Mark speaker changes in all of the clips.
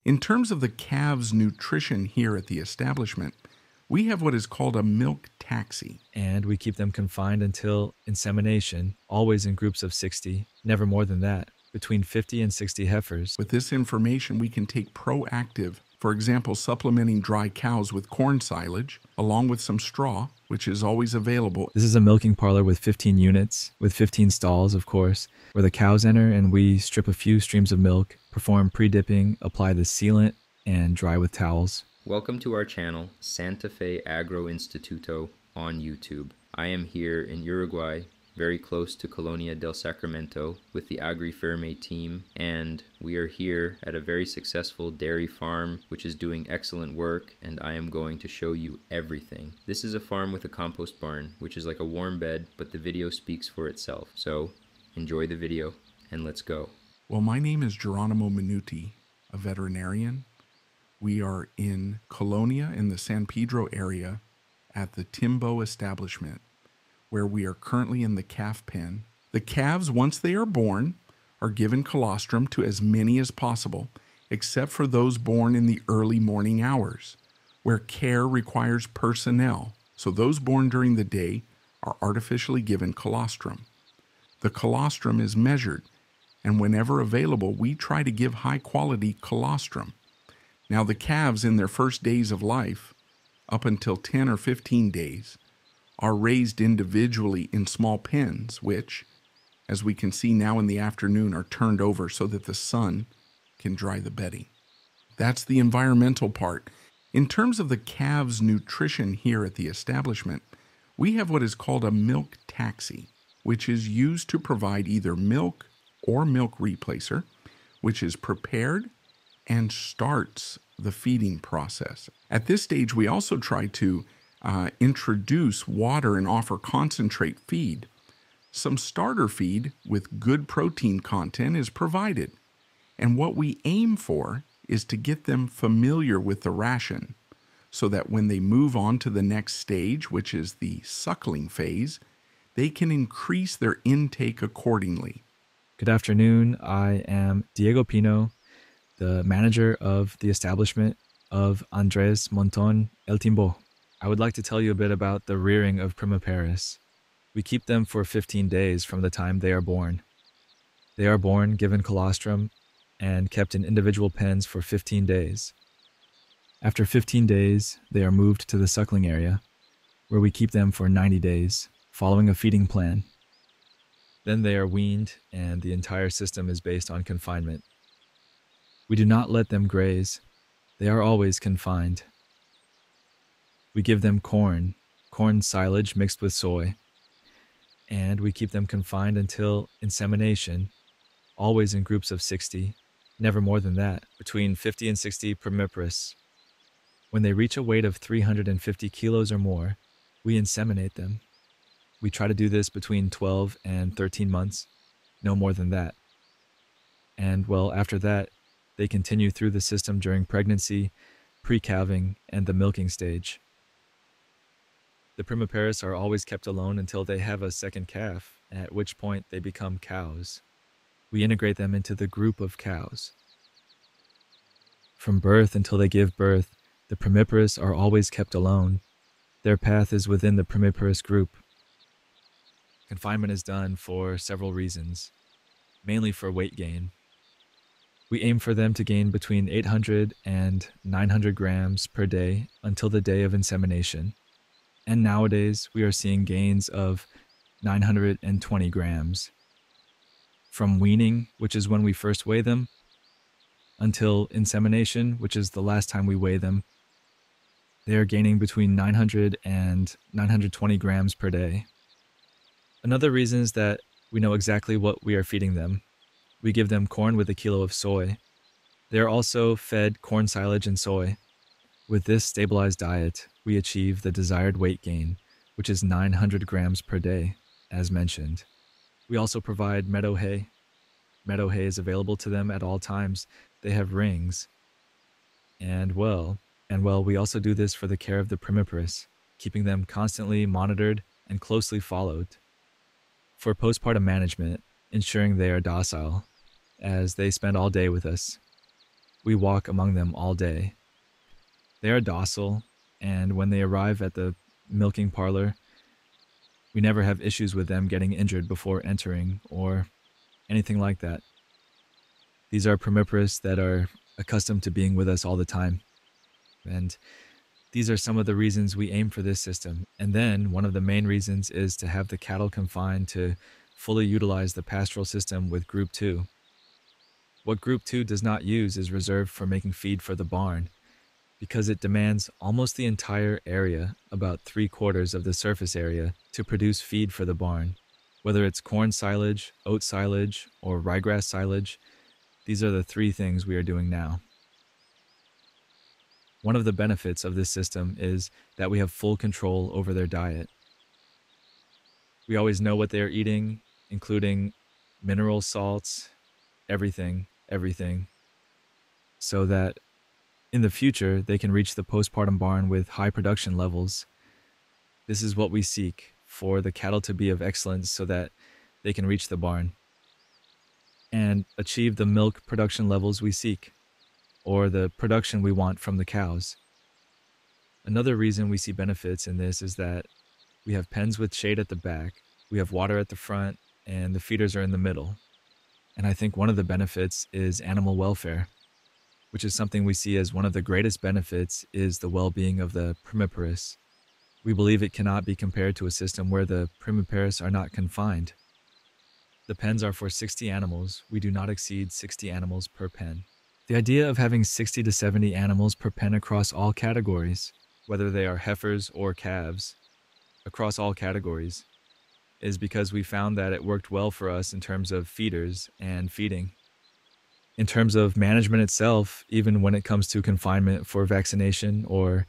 Speaker 1: In terms of the calves' nutrition here at the establishment, we have what is called a milk taxi.
Speaker 2: And we keep them confined until insemination, always in groups of 60, never more than that, between 50 and 60 heifers.
Speaker 1: With this information, we can take proactive, for example, supplementing dry cows with corn silage, along with some straw, which is always available.
Speaker 2: This is a milking parlor with 15 units, with 15 stalls, of course, where the cows enter and we strip a few streams of milk, perform pre-dipping, apply the sealant, and dry with towels.
Speaker 3: Welcome to our channel, Santa Fe Agroinstituto on YouTube. I am here in Uruguay, very close to Colonia de Sacramento, with the Agroinstituto team, and we are here at a very successful dairy farm which is doing excellent work, and I am going to show you everything. This is a farm with a compost barn, which is like a warm bed, but the video speaks for itself. So enjoy the video and let's go.
Speaker 1: Well, my name is Geronimo Minuti, a veterinarian. We are in Colonia in the San Pedro area at the Timbo establishment, where we are currently in the calf pen. The calves, once they are born, are given colostrum to as many as possible, except for those born in the early morning hours, where care requires personnel. So those born during the day are artificially given colostrum. The colostrum is measured, and whenever available, we try to give high-quality colostrum. Now, the calves in their first days of life, up until 10 or 15 days, are raised individually in small pens, which, as we can see now in the afternoon, are turned over so that the sun can dry the bedding. That's the environmental part. In terms of the calves' nutrition here at the establishment, we have what is called a milk taxi, which is used to provide either milk or milk replacer, which is prepared and starts the feeding process. At this stage, we also try to introduce water and offer concentrate feed. Some starter feed with good protein content is provided. And what we aim for is to get them familiar with the ration so that when they move on to the next stage, which is the suckling phase, they can increase their intake accordingly.
Speaker 2: Good afternoon. I am Diego Pino, the manager of the establishment of Andres Monton El Timbo. I would like to tell you a bit about the rearing of Primiparous. We keep them for 15 days from the time they are born. They are born, given colostrum, and kept in individual pens for 15 days. After 15 days, they are moved to the suckling area, where we keep them for 90 days, following a feeding plan. Then they are weaned, and the entire system is based on confinement. We do not let them graze. They are always confined. We give them corn silage mixed with soy, and we keep them confined until insemination, always in groups of 60, never more than that, between 50 and 60 Primiparous. When they reach a weight of 350 kilos or more, we inseminate them. We try to do this between 12 and 13 months, no more than that. And well, after that, they continue through the system during pregnancy, pre-calving, and the milking stage. The Primiparous are always kept alone until they have a second calf, at which point they become cows. We integrate them into the group of cows. From birth until they give birth, the Primiparous are always kept alone. Their path is within the Primiparous group. Confinement is done for several reasons, mainly for weight gain. We aim for them to gain between 800 and 900 grams per day until the day of insemination. And nowadays, we are seeing gains of 920 grams. From weaning, which is when we first weigh them, until insemination, which is the last time we weigh them, they are gaining between 900 and 920 grams per day. Another reason is that we know exactly what we are feeding them. We give them corn with a kilo of soy. They are also fed corn silage and soy. With this stabilized diet, we achieve the desired weight gain, which is 900 grams per day, as mentioned. We also provide meadow hay. Meadow hay is available to them at all times. They have rings. And well, we also do this for the care of the Primiparous, keeping them constantly monitored and closely followed. For postpartum management, ensuring they are docile, as they spend all day with us. we walk among them all day. They are docile, and when they arrive at the milking parlor, we never have issues with them getting injured before entering or anything like that. These are Primiparous that are accustomed to being with us all the time. And these are some of the reasons we aim for this system. And then one of the main reasons is to have the cattle confined to fully utilize the pastoral system with Group 2. What Group 2 does not use is reserved for making feed for the barn, because it demands almost the entire area, about 3/4 of the surface area, to produce feed for the barn. Whether it's corn silage, oat silage, or ryegrass silage, these are the three things we are doing now. One of the benefits of this system is that we have full control over their diet. We always know what they are eating, including mineral salts, everything, so that in the future they can reach the postpartum barn with high production levels. This is what we seek, for the cattle to be of excellence so that they can reach the barn and achieve the milk production levels we seek, or the production we want from the cows. Another reason we see benefits in this is that we have pens with shade at the back, we have water at the front, and the feeders are in the middle. And I think one of the benefits is animal welfare, which is something we see as one of the greatest benefits is the well-being of the Primiparous. We believe it cannot be compared to a system where the Primiparous are not confined. The pens are for 60 animals. We do not exceed 60 animals per pen. The idea of having 60 to 70 animals per pen across all categories, whether they are heifers or calves, across all categories, is because we found that it worked well for us in terms of feeders and feeding. In terms of management itself, even when it comes to confinement for vaccination or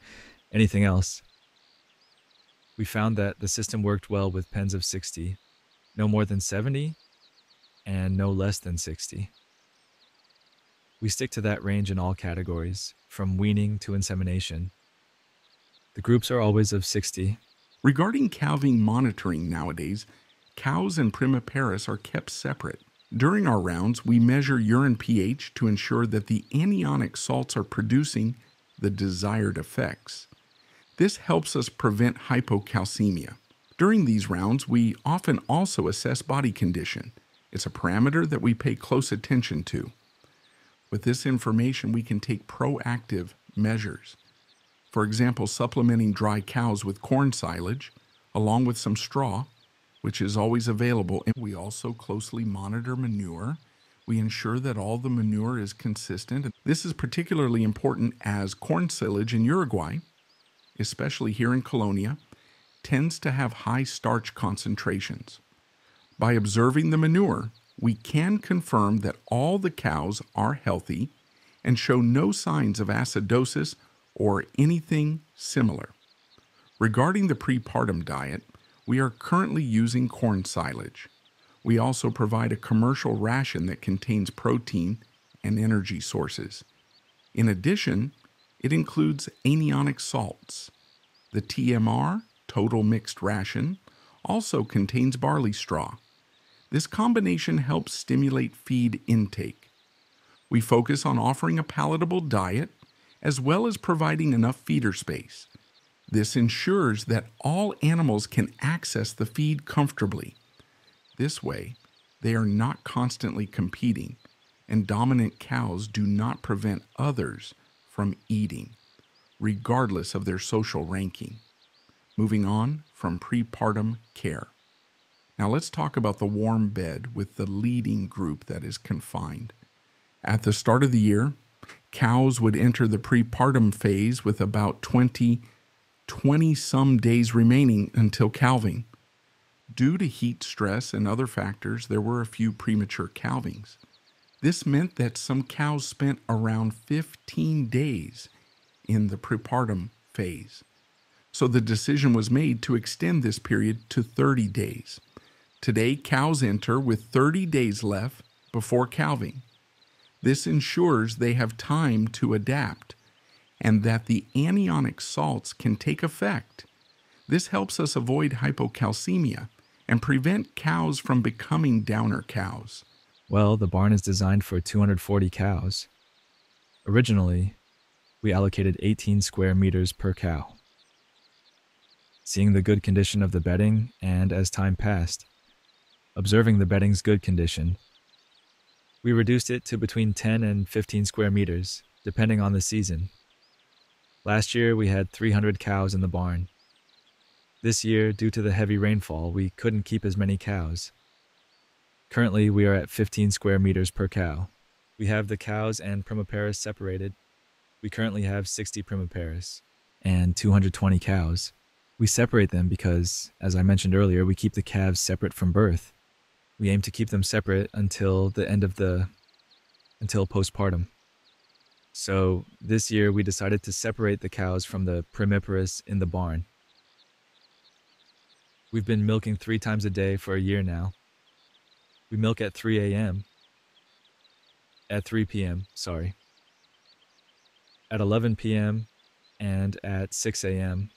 Speaker 2: anything else, we found that the system worked well with pens of 60, no more than 70, and no less than 60. We stick to that range in all categories, from weaning to insemination. The groups are always of 60.
Speaker 1: Regarding calving monitoring nowadays, cows and Primiparous are kept separate. During our rounds, we measure urine pH to ensure that the anionic salts are producing the desired effects. This helps us prevent hypocalcemia. During these rounds, we often also assess body condition. It's a parameter that we pay close attention to. With this information, we can take proactive measures. For example, supplementing dry cows with corn silage, along with some straw, which is always available. And we also closely monitor manure. We ensure that all the manure is consistent. This is particularly important as corn silage in Uruguay, especially here in Colonia, tends to have high starch concentrations. By observing the manure, we can confirm that all the cows are healthy and show no signs of acidosis or anything similar. Regarding the prepartum diet, we are currently using corn silage. We also provide a commercial ration that contains protein and energy sources. In addition, it includes anionic salts. The TMR, total mixed ration, also contains barley straw. This combination helps stimulate feed intake. We focus on offering a palatable diet as well as providing enough feeder space. This ensures that all animals can access the feed comfortably. This way, they are not constantly competing, and dominant cows do not prevent others from eating, regardless of their social ranking. Moving on from prepartum care. Now let's talk about the warm bed with the leading group that is confined. At the start of the year, cows would enter the prepartum phase with about 20-some days remaining until calving. Due to heat stress and other factors, there were a few premature calvings. This meant that some cows spent around 15 days in the prepartum phase. So the decision was made to extend this period to 30 days. Today, cows enter with 30 days left before calving. This ensures they have time to adapt and that the anionic salts can take effect. This helps us avoid hypocalcemia and prevent cows from becoming downer cows.
Speaker 2: Well, the barn is designed for 240 cows. Originally, we allocated 18 square meters per cow. Seeing the good condition of the bedding, and as time passed, observing the bedding's good condition, we reduced it to between 10 and 15 square meters, depending on the season. Last year, we had 300 cows in the barn. This year, due to the heavy rainfall, we couldn't keep as many cows. Currently, we are at 15 square meters per cow. We have the cows and Primiparous separated. We currently have 60 Primiparous and 220 cows. We separate them because, as I mentioned earlier, we keep the calves separate from birth. We aim to keep them separate until postpartum. So this year we decided to separate the cows from the Primiparous in the barn. We've been milking 3 times a day for a year now. We milk at 3 p.m., at 11 p.m., and at 6 a.m.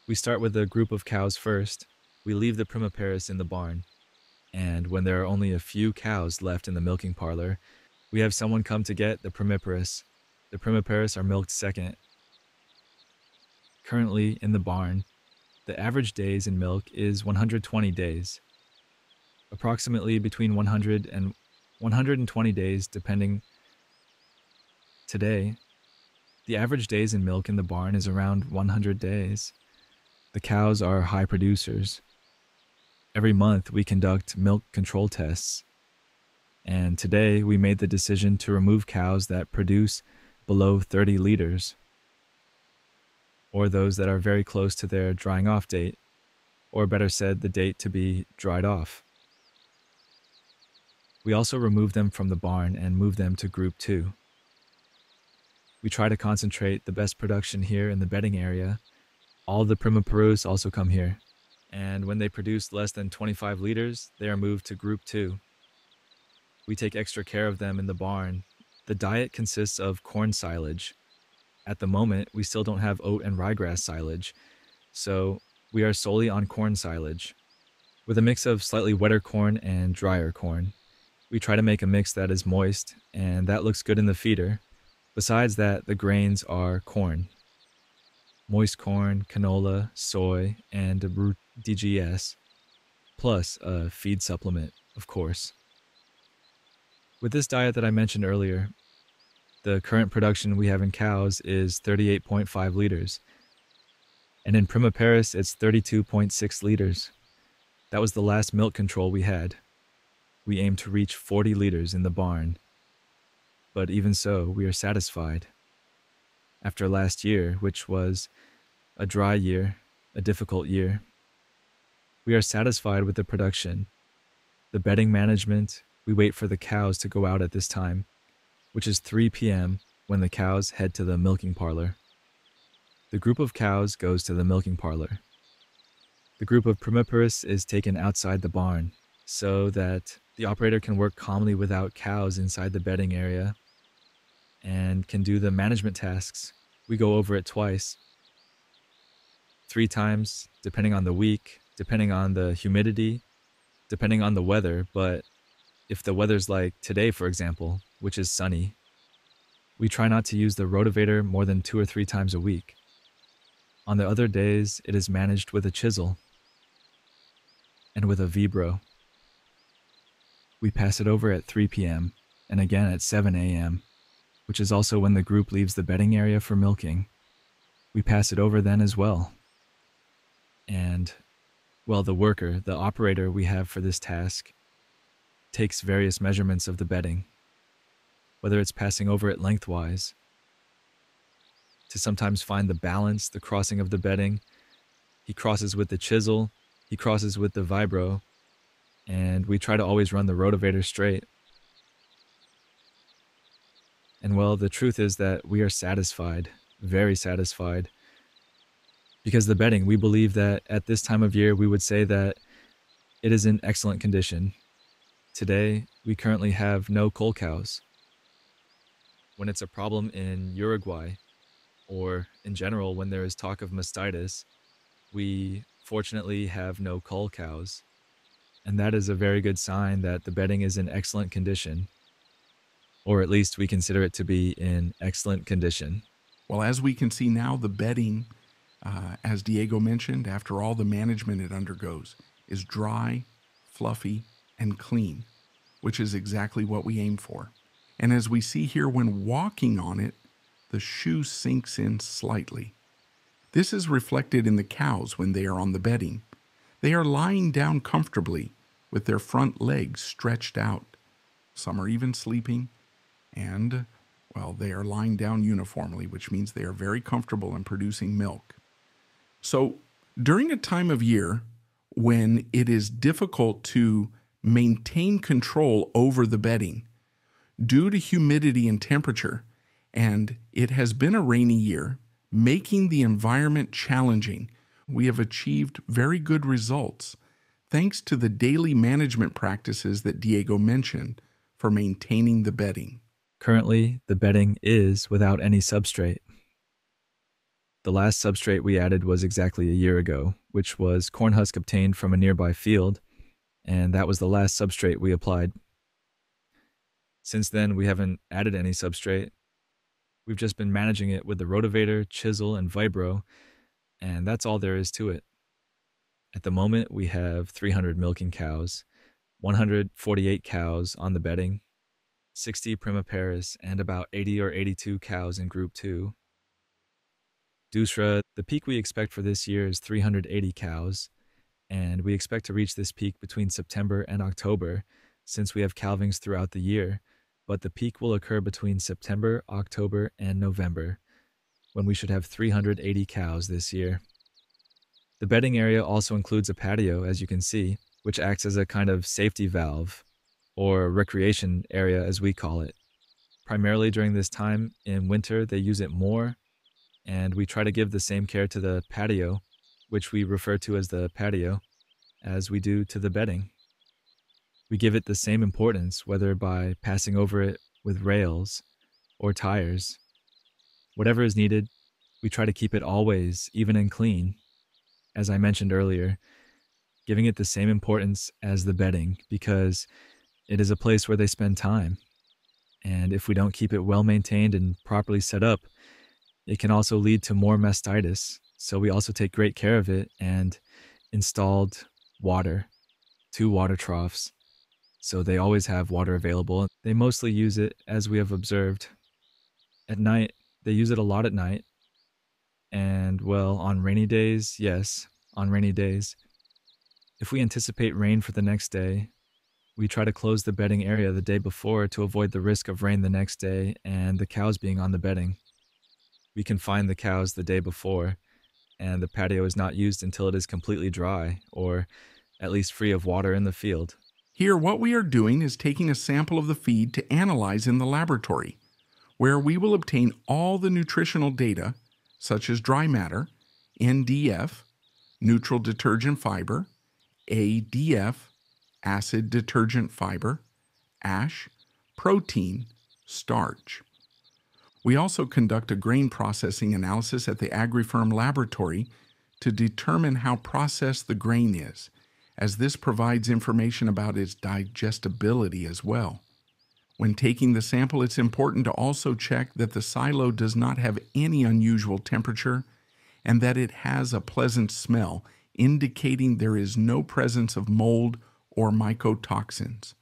Speaker 2: We start with a group of cows first. We leave the Primiparous in the barn. And when there are only a few cows left in the milking parlor, we have someone come to get the Primiparous. The Primiparous are milked second. Currently, in the barn, the average days in milk is 120 days. Approximately between 100 and 120 days, depending. Today, the average days in milk in the barn is around 100 days. The cows are high producers. Every month, we conduct milk control tests. And today, we made the decision to remove cows that produce below 30 liters, or those that are very close to their drying off date, or better said, the date to be dried off. We also remove them from the barn and move them to Group 2. We try to concentrate the best production here in the bedding area. All the Primiparous also come here. And when they produce less than 25 liters, they are moved to Group 2. We take extra care of them in the barn. The diet consists of corn silage. At the moment, we still don't have oat and ryegrass silage, so we are solely on corn silage, with a mix of slightly wetter corn and drier corn. We try to make a mix that is moist, and that looks good in the feeder. Besides that, the grains are corn. Moist corn, canola, soy, and root DGS, plus a feed supplement, of course. With this diet that I mentioned earlier, the current production we have in cows is 38.5 liters, and in Primiparous it's 32.6 liters. That was the last milk control we had. We aim to reach 40 liters in the barn, but even so, we are satisfied. After last year, which was a dry year, a difficult year, we are satisfied with the production. The bedding management, we wait for the cows to go out at this time, which is 3 p.m. when the cows head to the milking parlor. The group of cows goes to the milking parlor. The group of Primiparous is taken outside the barn so that the operator can work calmly without cows inside the bedding area and can do the management tasks. We go over it twice, 3 times, depending on the week, depending on the humidity, depending on the weather. But if the weather's like today, for example, which is sunny, we try not to use the rotavator more than 2 or 3 times a week. On the other days, it is managed with a chisel and with a vibro. We pass it over at 3 p.m. and again at 7 a.m., which is also when the group leaves the bedding area for milking. We pass it over then as well. And, well, the operator we have for this task, takes various measurements of the bedding, whether it's passing over it lengthwise, to sometimes find the balance, the crossing of the bedding. He crosses with the chisel, he crosses with the vibro, and we try to always run the rotavator straight. And well, the truth is that we are satisfied, very satisfied, because the bedding, we believe that at this time of year, we would say that it is in excellent condition. Today, we currently have no cull cows. When it's a problem in Uruguay, or in general when there is talk of mastitis, we fortunately have no cull cows. And that is a very good sign that the bedding is in excellent condition. or at least we consider it to be in excellent condition.
Speaker 1: Well, as we can see now, the bedding, as Diego mentioned, after all the management it undergoes, is dry, fluffy, and clean, which is exactly what we aim for. And as we see here, when walking on it, the shoe sinks in slightly. This is reflected in the cows when they are on the bedding. They are lying down comfortably with their front legs stretched out. Some are even sleeping, and, well, they are lying down uniformly, which means they are very comfortable in producing milk. So, during a time of year when it is difficult to maintain control over the bedding due to humidity and temperature, and it has been a rainy year, making the environment challenging, we have achieved very good results thanks to the daily management practices that Diego mentioned for maintaining the bedding.
Speaker 2: Currently, the bedding is without any substrate. The last substrate we added was exactly a year ago, which was corn husk obtained from a nearby field, and that was the last substrate we applied. Since then, we haven't added any substrate. We've just been managing it with the rotavator, chisel, and vibro, and that's all there is to it. At the moment, we have 300 milking cows, 148 cows on the bedding, 60 Primiparous, and about 80 or 82 cows in Group 2. Dusra, the peak we expect for this year is 380 cows, and we expect to reach this peak between September and October, since we have calvings throughout the year, but the peak will occur between September, October, and November, when we should have 380 cows this year. The bedding area also includes a patio, as you can see, which acts as a kind of safety valve, or recreation area as we call it. Primarily during this time in winter, they use it more, and we try to give the same care to the patio, which we refer to as the patio, as we do to the bedding. We give it the same importance, whether by passing over it with rails or tires. Whatever is needed, we try to keep it always even and clean. As I mentioned earlier, giving it the same importance as the bedding because it is a place where they spend time. And if we don't keep it well maintained and properly set up, it can also lead to more mastitis. So we also take great care of it and installed water, 2 water troughs. So they always have water available. They mostly use it as we have observed. At night, they use it a lot at night. And well, on rainy days, yes, on rainy days. If we anticipate rain for the next day, we try to close the bedding area the day before to avoid the risk of rain the next day and the cows being on the bedding. We confine the cows the day before, and the patio is not used until it is completely dry, or at least free of water in the field.
Speaker 1: Here, what we are doing is taking a sample of the feed to analyze in the laboratory, where we will obtain all the nutritional data, such as dry matter, NDF, neutral detergent fiber, ADF, acid detergent fiber, ash, protein, starch. We also conduct a grain processing analysis at the AgriFirm laboratory to determine how processed the grain is, as this provides information about its digestibility as well. When taking the sample, it's important to also check that the silo does not have any unusual temperature and that it has a pleasant smell, indicating there is no presence of mold or mycotoxins.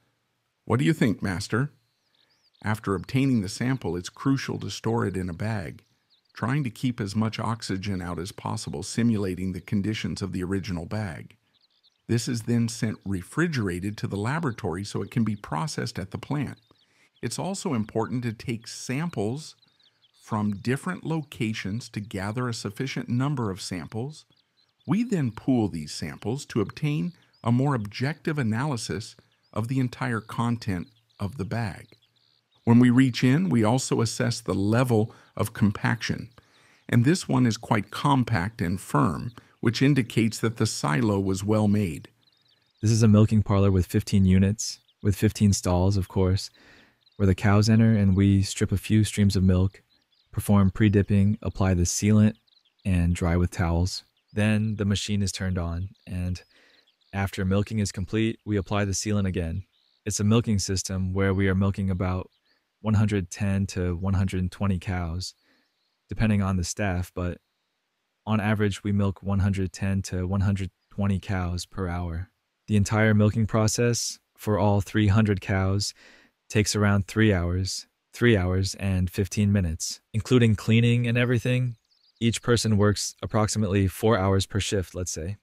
Speaker 1: What do you think, Master? After obtaining the sample, it's crucial to store it in a bag, trying to keep as much oxygen out as possible, simulating the conditions of the original bag. This is then sent refrigerated to the laboratory so it can be processed at the plant. It's also important to take samples from different locations to gather a sufficient number of samples. We then pool these samples to obtain a more objective analysis of the entire content of the bag. When we reach in, we also assess the level of compaction, and this one is quite compact and firm, which indicates that the silo was well made.
Speaker 2: This is a milking parlor with 15 units, with 15 stalls, of course, where the cows enter and we strip a few streams of milk, perform pre-dipping, apply the sealant, and dry with towels. Then the machine is turned on, and after milking is complete, we apply the sealant again. It's a milking system where we are milking about 110 to 120 cows, depending on the staff, but on average, we milk 110 to 120 cows per hour. The entire milking process for all 300 cows takes around 3 hours and 15 minutes, including cleaning and everything. Each person works approximately 4 hours per shift, let's say.